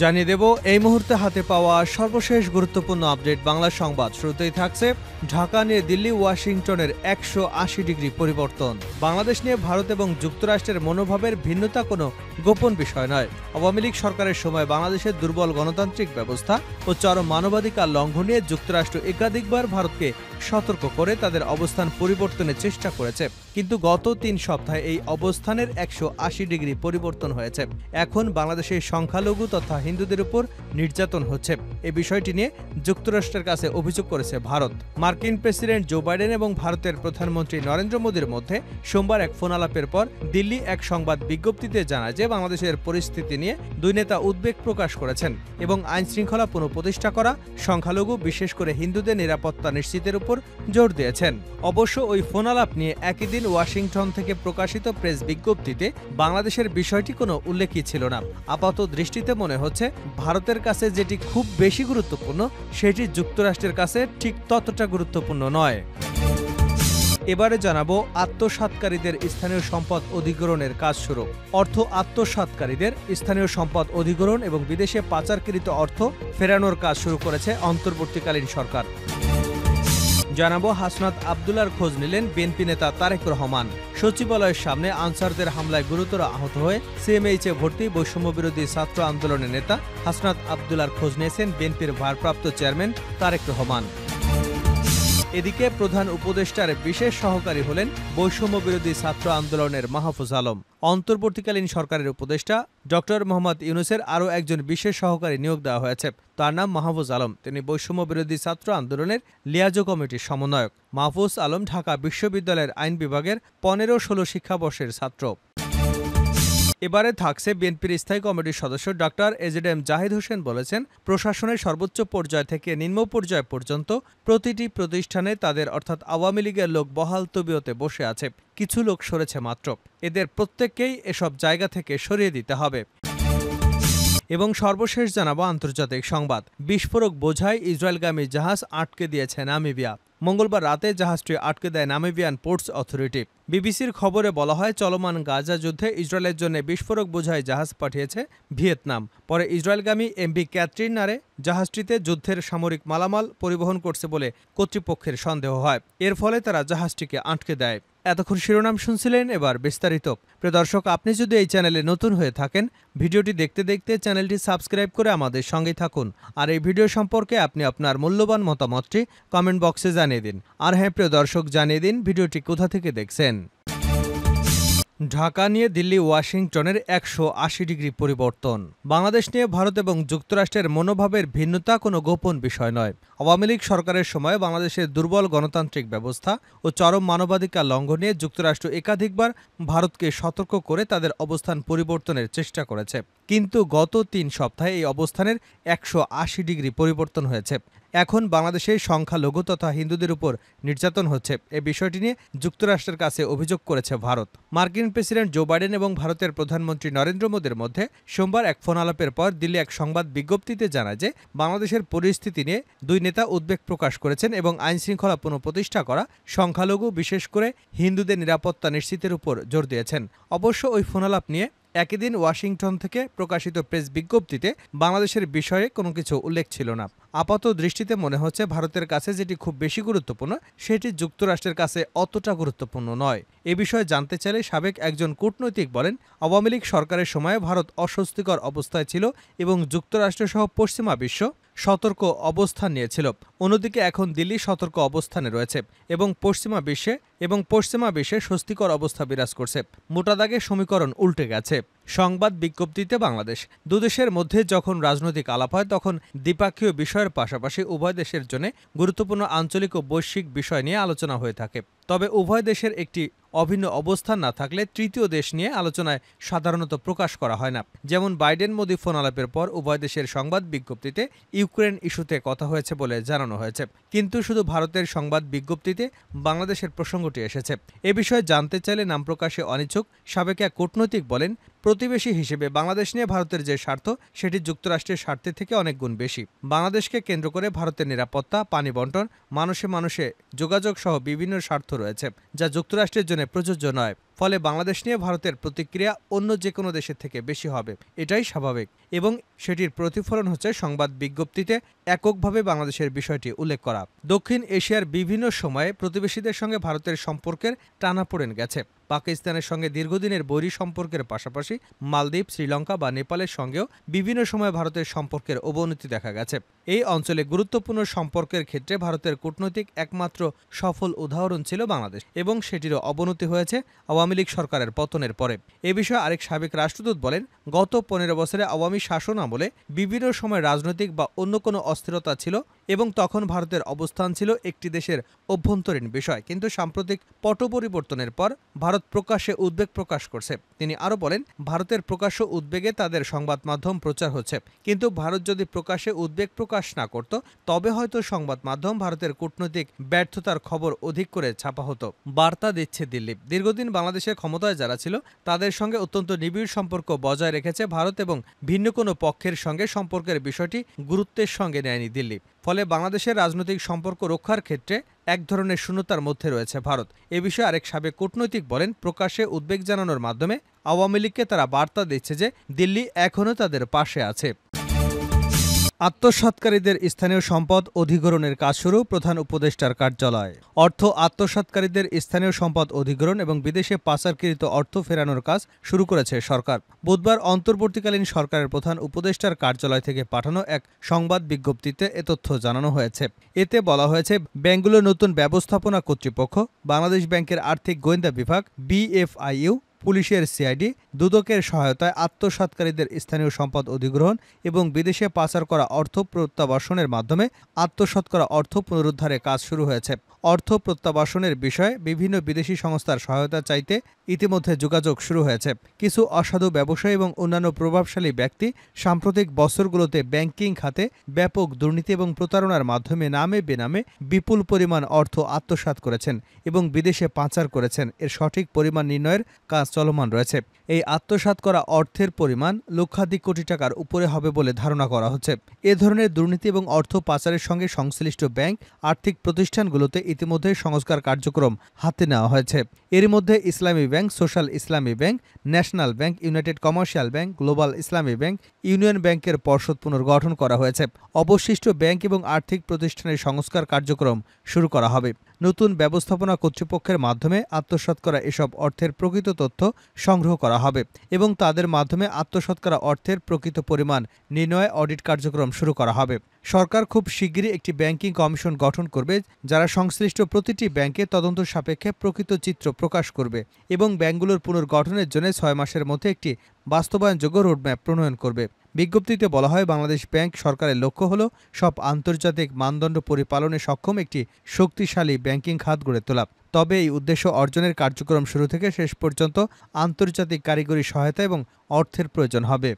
জানিয়ে দেব এই মুহূর্তে হাতে পাওয়া সর্বশেষ গুরুত্বপূর্ণ আপডেট বাংলা সংবাদ। শুরুতেই থাকছে ঢাকা নিয়ে দিল্লি ওয়াশিংটনের 180 ডিগ্রি পরিবর্তন। বাংলাদেশ নিয়ে ভারত এবং যুক্তরাষ্ট্রের মনোভাবের ভিন্নতা কোনো গোপন বিষয় নয়। আওয়ামী লীগ সরকারের সময় বাংলাদেশের দুর্বল গণতান্ত্রিক ব্যবস্থা ও চরম মানবাধিকার লঙ্ঘনে যুক্তরাষ্ট্র একাধিকবার ভারতকে সতর্ক করে তাদের অবস্থান পরিবর্তনের চেষ্টা করেছে, কিন্তু গত 3 সপ্তাহে এই অবস্থানের 180 ডিগ্রি পরিবর্তন হয়েছে। এখন বাংলাদেশের সংখ্যালঘু তথা হিন্দুদের উপর নির্যাতন হচ্ছে। এই বিষয়টি নিয়ে যুক্তরাষ্ট্রের কাছে অভিযোগ করেছে ভারত। মার্কিন প্রেসিডেন্ট জো বাইডেন এবং ভারতের প্রধানমন্ত্রী নরেন্দ্র মোদীর মধ্যে সোমবার এক ফোন আলাপের পর দিল্লি এক সংবাদ বিজ্ঞপ্তিতে জানায় যে বাংলাদেশের পরিস্থিতি নিয়ে দুই নেতা উদ্বেগ প্রকাশ করেছেন এবং আইন শৃঙ্খলা পুনঃপ্রতিষ্ঠা করা, সংখ্যালঘু বিশেষ করে হিন্দুদের নিরাপত্তা নিশ্চিতের উপর জোর দিয়েছেন। অবশ্য ওই ফোন আলাপ নিয়ে একই দিন ওয়াশিংটন থেকে প্রকাশিত প্রেস বিজ্ঞপ্তিতে বাংলাদেশের বিষয়টি কোনো উল্লেখই ছিল না। আপাত দৃষ্টিতে মনে হচ্ছে ভারতের কাছে যেটি খুব বেশি গুরুত্বপূর্ণ সেটি যুক্তরাষ্ট্রের কাছে ঠিক ততটা গুরুত্বপূর্ণ নয়। এবারে জানাবো আত্মসাৎকারীদের স্থানীয় সম্পদ অধিগ্রহণের কাজ শুরু। অর্থ আত্মসাৎকারীদের স্থানীয় সম্পদ অধিগ্রহণ এবং বিদেশে পাচারকৃত অর্থ ফেরানোর কাজ শুরু করেছে অন্তর্বর্তীকালীন সরকার। জানাবো হাসনাত আবদুল্লার খোঁজ নিলেন বিএনপি নেতা তারেক রহমান। সচিবালয়ের সামনে আনসারদের হামলায় গুরুতর আহত হয়ে সিএমএইচে ভর্তি বৈষম্যবিরোধী ছাত্র আন্দোলনের নেতা হাসনাত আবদুল্লার খোঁজ নিয়েছেন বিএনপির ভারপ্রাপ্ত চেয়ারম্যান তারেক রহমান। এদিকে প্রধান উপদেষ্টার বিশেষ সহকারী হলেন বৈষম্যবিরোধী ছাত্র আন্দোলনের মাহফুজ আলম। অন্তর্বর্তীকালীন সরকারের উপদেষ্টা ডক্টর মোহাম্মদ ইউনূসের আরও একজন বিশেষ সহকারী নিয়োগ দেওয়া হয়েছে। তার নাম মাহফুজ আলম। তিনি বৈষম্যবিরোধী ছাত্র আন্দোলনের লিয়াজো কমিটির সমন্বয়ক। মাহফুজ আলম ঢাকা বিশ্ববিদ্যালয়ের আইন বিভাগের 15-16 শিক্ষাবর্ষের ছাত্র। এবারে থাকছে বিএনপির স্থায়ী কমিটির সদস্য ডক্টর এজেডএম জাহিদ হোসেন বলেছেন, প্রশাসনের সর্বোচ্চ পর্যায় থেকে নিম্ন পর্যায় পর্যন্ত প্রতিটি প্রতিষ্ঠানে তাদের অর্থাৎ আওয়ামী লীগের লোক বহাল তবিয়তে বসে আছে। কিছু লোক সরেছে মাত্র। এদের প্রত্যেককেই এসব জায়গা থেকে সরিয়ে দিতে হবে। এবং সর্বশেষ জানাবো আন্তর্জাতিক সংবাদ। বিস্ফোরক বোঝাই ইসরায়েলগামী জাহাজ আটকে দিয়েছে নামিবিয়া। মঙ্গলবার রাতে জাহাজটি আটকে দেয় নামিবিয়ান পোর্টস অথরিটি। বিবিসির খবরে বলা হয়, চলমান গাজা যুদ্ধে ইসরায়েলের জন্য বিস্ফোরক বোঝাই জাহাজ পাঠিয়েছে ভিয়েতনাম। পরে ইসরায়েলগামী এমভি ক্যাথরিন নারে জাহাজটিতে যুদ্ধের সামরিক মালামাল পরিবহন করছে বলে কর্তৃপক্ষের সন্দেহ হয়। এর ফলে তারা জাহাজটিকে আটকে দেয়। এতক্ষণ শিরোনাম শুনছিলেন, এবার বিস্তারিত। প্রিয় দর্শক, আপনি যদি এই চ্যানেলে নতুন হয়ে থাকেন, ভিডিওটি দেখতে দেখতে চ্যানেলটি সাবস্ক্রাইব করে আমাদের সঙ্গেই থাকুন। আর এই ভিডিও সম্পর্কে আপনি আপনার মূল্যবান মতামতটি কমেন্ট বক্সে জানিয়ে দিন। আর হ্যাঁ প্রিয় দর্শক, জানিয়ে দিন ভিডিওটি কোথা থেকে দেখছেন। ঢাকা নিয়ে দিল্লি ওয়াশিংটনের 180 ডিগ্রি পরিবর্তন। বাংলাদেশ নিয়ে ভারত এবং যুক্তরাষ্ট্রের মনোভাবের ভিন্নতা কোনো গোপন বিষয় নয়। আওয়ামী লীগ সরকারের সময় বাংলাদেশের দুর্বল গণতান্ত্রিক ব্যবস্থা ও চরম মানবাধিকার লঙ্ঘনে যুক্তরাষ্ট্র একাধিকবার ভারতকে সতর্ক করে তাদের অবস্থান পরিবর্তনের চেষ্টা করেছে, কিন্তু গত 3 সপ্তাহে এই অবস্থানের 180 ডিগ্রি পরিবর্তন হয়েছে। এখন বাংলাদেশের সংখ্যালঘু তথা হিন্দুদের উপর নির্যাতন হচ্ছে। এই বিষয়টি নিয়ে যুক্তরাষ্ট্রের কাছে অভিযোগ করেছে ভারত। মার্কিন প্রেসিডেন্ট জো বাইডেন এবং ভারতের প্রধানমন্ত্রী নরেন্দ্র মোদীর মধ্যে সোমবার এক ফোন আলাপের পর দিল্লি এক সংবাদ বিজ্ঞপ্তিতে জানায় যে বাংলাদেশের পরিস্থিতি নিয়ে দুই নেতা উদ্বেগ প্রকাশ করেছেন এবং আইন শৃঙ্খলা পুনঃপ্রতিষ্ঠা করা, সংখ্যালঘু বিশেষ করে হিন্দুদের নিরাপত্তা নিশ্চিতের উপর জোর দিয়েছেন। অবশ্য ওই ফোন আলাপ নিয়ে একই দিন ওয়াশিংটন থেকে প্রকাশিত প্রেস বিজ্ঞপ্তিতে বাংলাদেশের বিষয়ে কোনো কিছু উল্লেখ ছিল না। আপাত দৃষ্টিতে মনে হচ্ছে ভারতের কাছে যেটি খুব বেশি গুরুত্বপূর্ণ সেটি যুক্তরাষ্ট্রের কাছে অতটা গুরুত্বপূর্ণ নয়। এ বিষয়ে জানতে চাইলে সাবেক একজন কূটনৈতিক বলেন, আওয়ামী লীগ সরকারের সময় ভারত অস্বস্তিকর অবস্থায় ছিল এবং যুক্তরাষ্ট্রসহ পশ্চিমা বিশ্ব সতর্ক অবস্থান নিয়েছিল। অন্যদিকে এখন দিল্লি সতর্ক অবস্থানে রয়েছে এবং পশ্চিমা বিশ্বে স্বস্তিকর অবস্থা বিরাজ করছে। মোটা দাগে সমীকরণ উল্টে গেছে। সংবাদ বিজ্ঞপ্তিতে বাংলাদেশ দুদেশের মধ্যে যখন রাজনৈতিক আলাপ হয় তখন দ্বিপাক্ষীয় বিষয়ের পাশাপাশি উভয় দেশের জন্য গুরুত্বপূর্ণ আঞ্চলিক ও বৈশ্বিক বিষয় নিয়ে আলোচনা হয়ে থাকে। তবে উভয় দেশের একটি অভিন্ন অবস্থান না থাকলে তৃতীয় দেশ নিয়ে আলোচনায় সাধারণত প্রকাশ করা হয় না। যেমন বাইডেন মোদি ফোন আলাপের পর উভয় দেশের সংবাদ বিজ্ঞপ্তিতে ইউক্রেন ইস্যুতে কথা হয়েছে বলে জানানো হয়েছে, কিন্তু শুধু ভারতের সংবাদ বিজ্ঞপ্তিতে বাংলাদেশের প্রসঙ্গটি এসেছে। এ বিষয়ে জানতে চাইলে নাম প্রকাশে অনিচ্ছুক সাবেক এক কূটনৈতিক বলেন, প্রতিবেশী হিসেবে বাংলাদেশ নিয়ে ভারতের যে স্বার্থ সেটি যুক্তরাষ্ট্রের স্বার্থের থেকে অনেক গুণ বেশি। বাংলাদেশকে কেন্দ্র করে ভারতের নিরাপত্তা, পানি বণ্টন, মানুষে মানুষে যোগাযোগ সহ বিভিন্ন স্বার্থ রয়েছে, যা যুক্তরাষ্ট্রের জন্য প্রযোজ্য নয়। ফলে বাংলাদেশ নিয়ে ভারতের প্রতিক্রিয়া অন্য যে কোনো দেশের থেকে বেশি হবে, এটাই স্বাভাবিক। এবং সেটির প্রতিফলন হচ্ছে সংবাদ বিজ্ঞপ্তিতে এককভাবে বাংলাদেশের বিষয়টি উল্লেখ করা। দক্ষিণ এশিয়ার বিভিন্ন সময়ে প্রতিবেশীদের সঙ্গে ভারতের সম্পর্কের টানাপোড়েন গেছে। পাকিস্তানের সঙ্গে দীর্ঘদিনের বৈরী সম্পর্কের পাশাপাশি মালদ্বীপ, শ্রীলঙ্কা বা নেপালের সঙ্গেও বিভিন্ন সময় ভারতের সম্পর্কের অবনতি দেখা গেছে। এই অঞ্চলে গুরুত্বপূর্ণ সম্পর্কের ক্ষেত্রে ভারতের কূটনৈতিক একমাত্র সফল উদাহরণ ছিল বাংলাদেশ, এবং সেটিরও অবনতি হয়েছে আওয়ামী লীগ সরকারের পতনের পরে। এ বিষয়ে আরেক সাবেক রাষ্ট্রদূত বলেন, গত 15 বছরে আওয়ামী শাসন আমলে বিভিন্ন সময় রাজনৈতিক বা অন্য কোনো অস্থিরতা ছিল এবং তখন ভারতের অবস্থান ছিল একটি দেশের অভ্যন্তরীণ বিষয়। কিন্তু সাম্প্রতিক পট পরিবর্তনের পর ভারত প্রকাশ্যে উদ্বেগ প্রকাশ করছে। তিনি আরও বলেন, ভারতের প্রকাশ্য উদ্বেগে তাদের সংবাদ মাধ্যম প্রচার হচ্ছে, কিন্তু ভারত যদি প্রকাশ্যে উদ্বেগ প্রকাশ না করত তবে হয়তো সংবাদ মাধ্যম ভারতের কূটনৈতিক ব্যর্থতার খবর অধিক করে ছাপা হতো। বার্তা দিচ্ছে দিল্লি। দীর্ঘদিন বাংলাদেশের ক্ষমতায় যারা ছিল তাদের সঙ্গে অত্যন্ত নিবিড় সম্পর্ক বজায় রেখেছে ভারত, এবং ভিন্ন কোনো পক্ষের সঙ্গে সম্পর্কের বিষয়টি গুরুত্বের সঙ্গে নেয়নি দিল্লি। ফলে বাংলাদেশের রাজনৈতিক সম্পর্ক রক্ষার ক্ষেত্রে এক ধরনের শূন্যতার মধ্যে রয়েছে ভারত। এ বিষয়ে আরেক সাবেক কূটনৈতিক বলেন, প্রকাশ্যে উদ্বেগ জানানোর মাধ্যমে আওয়ামী লীগকে তারা বার্তা দিচ্ছে যে দিল্লি এখনও তাদের পাশে আছে। আত্মসাৎকারীদের স্থানীয় সম্পদ অধিগ্রহণের কাজ শুরু, প্রধান উপদেষ্টার কার্যালয়। অর্থ আত্মসাৎকারীদের স্থানীয় সম্পদ অধিগ্রহণ এবং বিদেশে পাচারকৃত অর্থ ফেরানোর কাজ শুরু করেছে সরকার। বুধবার অন্তর্বর্তীকালীন সরকারের প্রধান উপদেষ্টার কার্যালয় থেকে পাঠানো এক সংবাদ বিজ্ঞপ্তিতে এ তথ্য জানানো হয়েছে। এতে বলা হয়েছে, ব্যাংকগুলোর নতুন ব্যবস্থাপনা কর্তৃপক্ষ, বাংলাদেশ ব্যাংকের আর্থিক গোয়েন্দা বিভাগ, বিএফআইইউ, পুলিশের সিআইডি, দুদকের সহায়তায় আত্মসাৎকারীদের স্থানীয় সম্পদ অধিগ্রহণ এবং বিদেশে পাচার করা অর্থ প্রত্যাবাসনের মাধ্যমে আত্মসাৎ করা অর্থ পুনরুদ্ধারে কাজ শুরু হয়েছে। অর্থ প্রত্যাবাসনের বিষয়ে বিভিন্ন বিদেশি সংস্থার সহায়তা চাইতে ইতিমধ্যে যোগাযোগ শুরু হয়েছে। কিছু অসাধু ব্যবসায়ী এবং অন্যান্য প্রভাবশালী ব্যক্তি সাম্প্রতিক বছরগুলোতে ব্যাংকিং খাতে ব্যাপক দুর্নীতি এবং প্রতারণার মাধ্যমে নামে বেনামে বিপুল পরিমাণ অর্থ আত্মসাৎ করেছেন এবং বিদেশে পাচার করেছেন। এর সঠিক পরিমাণ নির্ণয়ের কাজ চলমান রয়েছে। এই আত্মসাৎ করা অর্থের পরিমাণ লক্ষাধিক কোটি টাকার উপরে হবে বলে ধারণা করা হচ্ছে। এ ধরনের দুর্নীতি এবং অর্থ পাচারের সঙ্গে সংশ্লিষ্ট ব্যাংক, আর্থিক প্রতিষ্ঠানগুলোতে ইতিমধ্যে সংস্কার কার্যক্রম হাতে নেওয়া হয়েছে। এর মধ্যে ইসলামী ব্যাংক, সোশ্যাল ইসলামী bank, national bank, United commercial bank, global ইসলামী ব্যাংক, ইউনিয়ন ব্যাংকের পর্ষদ পুনর্গঠন করা হয়েছে। অবশিষ্ট ব্যাংক এবং আর্থিক প্রতিষ্ঠানের সংস্কার কার্যক্রম শুরু করা হবে। নতুন ব্যবস্থাপনা কর্তৃপক্ষের মাধ্যমে আত্মসাৎ করা এসব অর্থের প্রকৃত তথ্য সংগ্রহ করা হবে এবং তাদের মাধ্যমে আত্মসাৎ করা অর্থের প্রকৃত পরিমাণ নির্ণয়ে অডিট কার্যক্রম শুরু করা হবে। সরকার খুব শিগগিরই একটি ব্যাংকিং কমিশন গঠন করবে, যারা সংশ্লিষ্ট প্রতিটি ব্যাংকে তদন্ত সাপেক্ষে প্রকৃত চিত্র প্রকাশ করবে এবং ব্যাংকগুলোর পুনর্গঠনের জন্য 6 মাসের মধ্যে একটি বাস্তবায়নযোগ্য রোডম্যাপ প্রণয়ন করবে। বিজ্ঞপ্তিতে বলা হয়, বাংলাদেশ ব্যাংক সরকারের লক্ষ্য হল সব আন্তর্জাতিক মানদণ্ড পরিপালনে সক্ষম একটি শক্তিশালী ব্যাংকিং খাত গড়ে তোলা। তবে এই উদ্দেশ্য অর্জনের কার্যক্রম শুরু থেকে শেষ পর্যন্ত আন্তর্জাতিক কারিগরি সহায়তা এবং অর্থের প্রয়োজন হবে।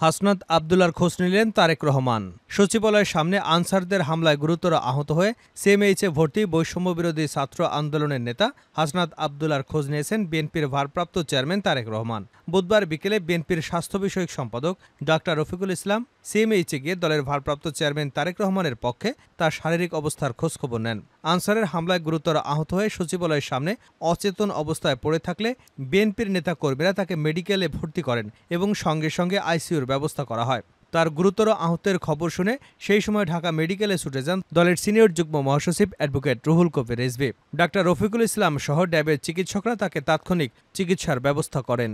হাসনাত আবদুল্লার খোঁজ নিলেন তারেক রহমান। সচিবালয়ের সামনে আনসারদের হামলায় গুরুতর আহত হয়ে সিএমএইচে ভর্তি বৈষম্যবিরোধী ছাত্র আন্দোলনের নেতা হাসনাত আবদুল্লার খোঁজ নিয়েছেন বিএনপির ভারপ্রাপ্ত চেয়ারম্যান তারেক রহমান। বুধবার বিকেলে বিএনপির স্বাস্থ্য বিষয়ক সম্পাদক ডাক্তার রফিকুল ইসলাম সিএমএইচে গিয়ে দলের ভারপ্রাপ্ত চেয়ারম্যান তারেক রহমানের পক্ষে তার শারীরিক অবস্থার খোঁজখবর নেন। আনসারের হামলায় গুরুতর আহত হয়ে সচিবালয়ের সামনে অচেতন অবস্থায় পড়ে থাকলে বিএনপির নেতাকর্মীরা তাকে মেডিকেলে ভর্তি করেন এবং সঙ্গে সঙ্গে আইসিইউর ব্যবস্থা করা হয়। তার গুরুতর আহতের খবর শুনে সেই সময় ঢাকা মেডিকেলে ছুটে যান দলের সিনিয়র যুগ্ম মহাসচিব অ্যাডভোকেট রুহুল কবির রিজভী। ডাক্তার রফিকুল ইসলাম সহ ড্যাবের চিকিৎসকরা তাকে তাৎক্ষণিক চিকিৎসার ব্যবস্থা করেন।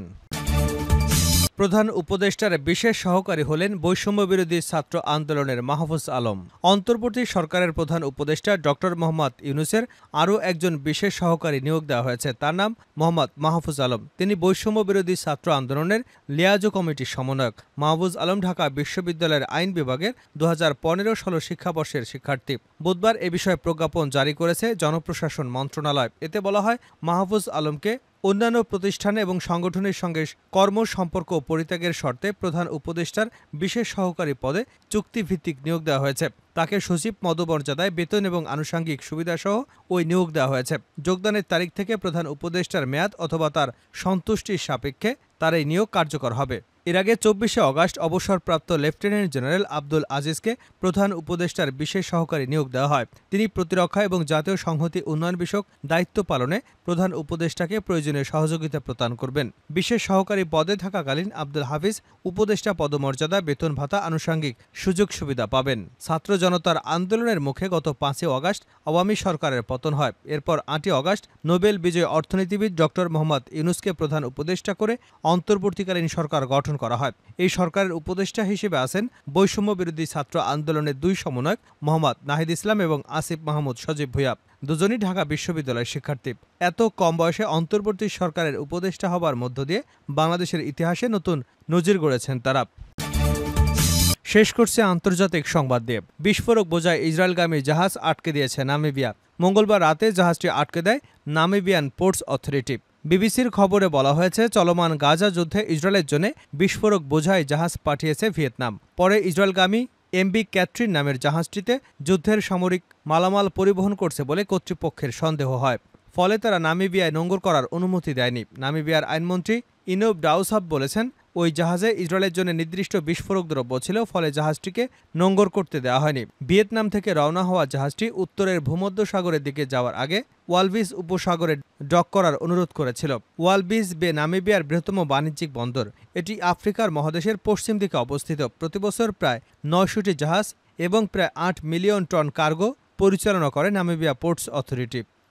প্রধান উপদেষ্টার বিশেষ সহকারী হলেন বৈষম্যবিরোধী ছাত্র আন্দোলনের মাহফুজ আলম। অন্তর্বর্তী সরকারের প্রধান উপদেষ্টা ডক্টর মোহাম্মদ ইউনূসের আরও একজন বিশেষ সহকারী নিয়োগ দেওয়া হয়েছে। তার নাম মোহাম্মদ মাহফুজ আলম। তিনি বৈষম্যবিরোধী ছাত্র আন্দোলনের লিয়াজো কমিটির সমন্বয়ক। মাহফুজ আলম ঢাকা বিশ্ববিদ্যালয়ের আইন বিভাগের 2015-16 শিক্ষাবর্ষের শিক্ষার্থী। বুধবার এ বিষয়ে প্রজ্ঞাপন জারি করেছে জনপ্রশাসন মন্ত্রণালয়। এতে বলা হয়, মাহফুজ আলমকে অন্যান্য প্রতিষ্ঠান এবং সংগঠনের সঙ্গে কর্ম সম্পর্ক পরিত্যাগের শর্তে প্রধান উপদেষ্টার বিশেষ সহকারী পদে চুক্তিভিত্তিক নিয়োগ দেওয়া হয়েছে। তাকে সচিব পদমর্যাদায় বেতন এবং আনুষঙ্গিক সুবিধাসহ ওই নিয়োগ দেওয়া হয়েছে। যোগদানের তারিখ থেকে প্রধান উপদেষ্টার মেয়াদ অথবা তার সন্তুষ্টির সাপেক্ষে তার এই নিয়োগ কার্যকর হবে। এর আগে ২৪শে অগাস্ট অবসরপ্রাপ্ত লেফটেন্যান্ট জেনারেল আব্দুল আজিজকে প্রধান উপদেষ্টার বিশেষ সহকারী নিয়োগ দেওয়া হয়। তিনি প্রতিরক্ষা এবং জাতীয় সংহতি উন্নয়ন বিষয়ক দায়িত্ব পালনে প্রধান উপদেষ্টাকে প্রয়োজনীয় সহযোগিতা প্রদান করবেন। বিশেষ সহকারী পদে থাকাকালীন আব্দুল হাফিজ উপদেষ্টা পদমর্যাদা, বেতন ভাতা, আনুষঙ্গিক সুযোগ সুবিধা পাবেন। ছাত্র জনতার আন্দোলনের মুখে গত ৫ই অগাস্ট আওয়ামী সরকারের পতন হয়। এরপর ৮ই অগাস্ট নোবেল বিজয়ী অর্থনীতিবিদ ডক্টর মোহাম্মদ ইউনূসকে প্রধান উপদেষ্টা করে অন্তর্বর্তীকালীন সরকার গঠন করা হয়। এই সরকারের উপদেষ্টা হিসেবে আছেন বৈষম্য বিরোধী ছাত্র আন্দোলনের ২ সমন্বয়ক মোহাম্মদ নাহিদ ইসলাম এবং আসিফ মাহমুদ সজীব ভূঁইয়া, দুজনই ঢাকা বিশ্ববিদ্যালয়ের শিক্ষার্থী। এত কম বয়সে অন্তর্বর্তী সরকারের উপদেষ্টা হবার মধ্য দিয়ে বাংলাদেশের ইতিহাসে নতুন নজির গড়েছেন তারা। শেষ করছে আন্তর্জাতিক সংবাদ দিয়ে। বিস্ফোরক বোঝায় ইসরায়েলগামী জাহাজ আটকে দিয়েছে নামিবিয়া। মঙ্গলবার রাতে জাহাজটি আটকে দেয় নামিবিয়ান পোর্টস অথরিটি। বিবিসির খবরে বলা হয়েছে, চলমান গাজা যুদ্ধে ইসরায়েলের জন্য বিস্ফোরক বোঝাই জাহাজ পাঠিয়েছে ভিয়েতনাম। পরে ইসরায়েলগামী এমবি ক্যাটরিন নামের জাহাজটিতে যুদ্ধের সামরিক মালামাল পরিবহন করছে বলে কর্তৃপক্ষের সন্দেহ হয়। ফলে তারা নামিবিয়ায় নোঙর করার অনুমতি দেয়নি। নামিবিয়ার আইনমন্ত্রী ইনোব ডাউসাব বলেছেন, ওই জাহাজে ইসরায়েলের জন্য নির্দিষ্ট বিস্ফোরক দ্রব্য ছিল, ফলে জাহাজটিকে নোঙর করতে দেওয়া হয়নি। ভিয়েতনাম থেকে রওনা হওয়া জাহাজটি উত্তরের ভূমধ্যসাগরের দিকে যাওয়ার আগে ওয়ালভিস উপসাগরে ডক করার অনুরোধ করেছিল। ওয়ালভিস বে নামিবিয়ার বৃহত্তম বাণিজ্যিক বন্দর। এটি আফ্রিকার মহাদেশের পশ্চিম দিকে অবস্থিত। প্রতিবছর প্রায় ৯০০টি জাহাজ এবং প্রায় ৮ মিলিয়ন টন কার্গো পরিচালনা করে নামিবিয়া পোর্টস অথরিটি।